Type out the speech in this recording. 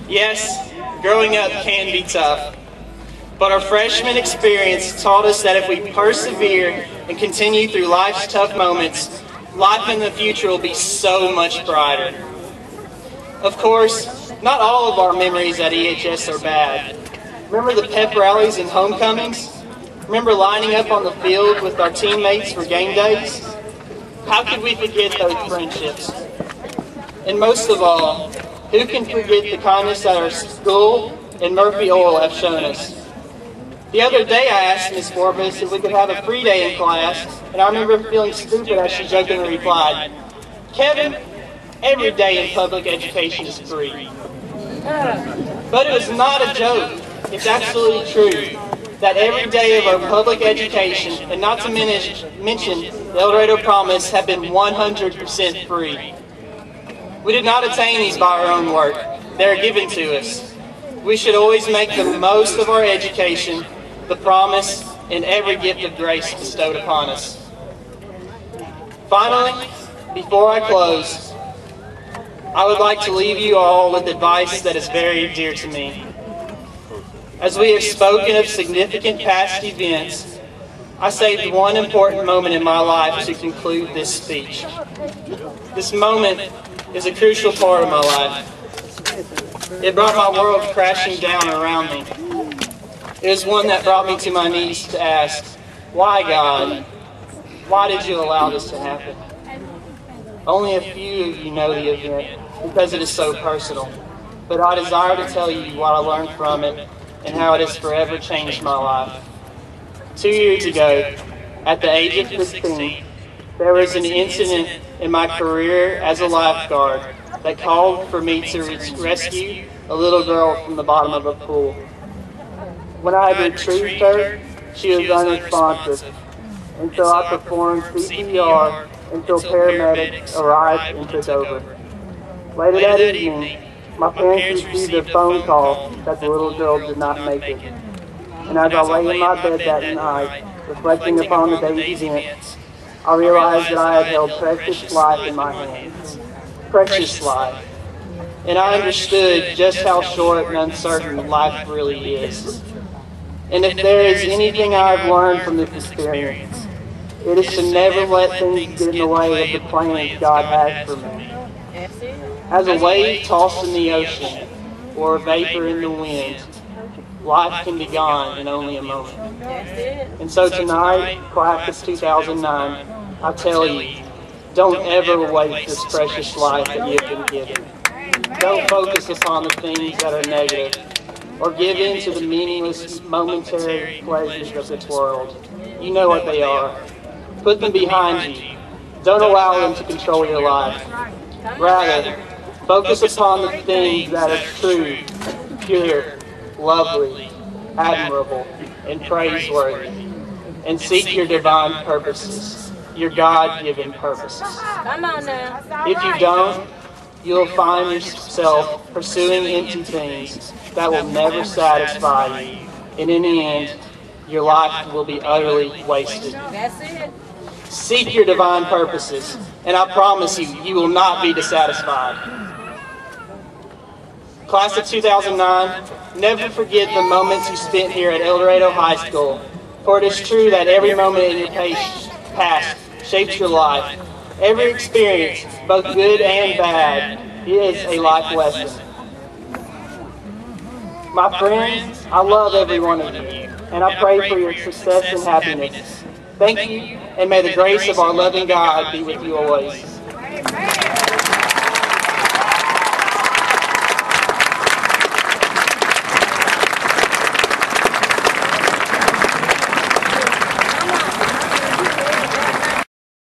Yes, growing up can be tough, but our freshman experience taught us that if we persevere and continue through life's tough moments, life in the future will be so much brighter. Of course, not all of our memories at EHS are bad. Remember the pep rallies and homecomings? Remember lining up on the field with our teammates for game days? How could we forget those friendships? And most of all, who can forget the kindness that our school and Murphy Oil have shown us? The other day I asked Ms. Forbes if we could have a free day in class, and I remember feeling stupid as she jokingly replied, "Kevin, every day in public education is free." But it was not a joke. It's absolutely true that every day of our public education, and not to mention the El Dorado Promise, have been 100% free. We did not attain these by our own work. They are given to us. We should always make the most of our education, the promise, and every gift of grace bestowed upon us. Finally, before I close, I would like to leave you all with advice that is very dear to me. As we have spoken of significant past events, I saved one important moment in my life to conclude this speech. This moment is a crucial part of my life. It brought my world crashing down around me. It was one that brought me to my knees to ask, "Why, God? Why did you allow this to happen?" Only a few of you know the event because it is so personal, but I desire to tell you what I learned from it and how it has forever changed my life. 2 years ago, at the age of 15, there was an incident in my career as a lifeguard that called for me to rescue a little girl from the bottom of a pool. When I had retrieved her, she was unresponsive, and so I performed CPR until paramedics arrived and took over. Later that evening, my parents received a phone call that the little girl did not make it. And as I lay in my bed that night, reflecting upon the day's events, I realized that I had held precious life in my hands. Precious life. And I understood just how short and uncertain life really is. And if there is anything I have learned from this experience, it is to never let things get in the way of the plans God has for me. As a wave tossed in the ocean, or a vapor in the wind, life can be gone in only a moment. And so tonight, class of 2009, I tell you, don't ever waste this precious life that you have been given. Don't focus upon the things that are negative, or give in to the meaningless, momentary pleasures of this world. You know what they are. Put them behind you. Don't allow them to control your life. Rather, focus upon the things that are true, pure, lovely, admirable, and praiseworthy, and seek your divine purposes, your God-given purposes. Come on now. If you don't, you'll find yourself pursuing empty things that will never satisfy you, and in the end, your life will be utterly wasted. That's it. Seek your divine purposes, and I promise you, you will not be dissatisfied. Class of 2009, never forget the moments you spent here at El Dorado High School, for it is true that every moment in your past shapes your life. Every experience, both good and bad, is a life lesson. My friends, I love every one of you, and I pray for your success and happiness. Thank you, and may the grace of our loving God be with you always.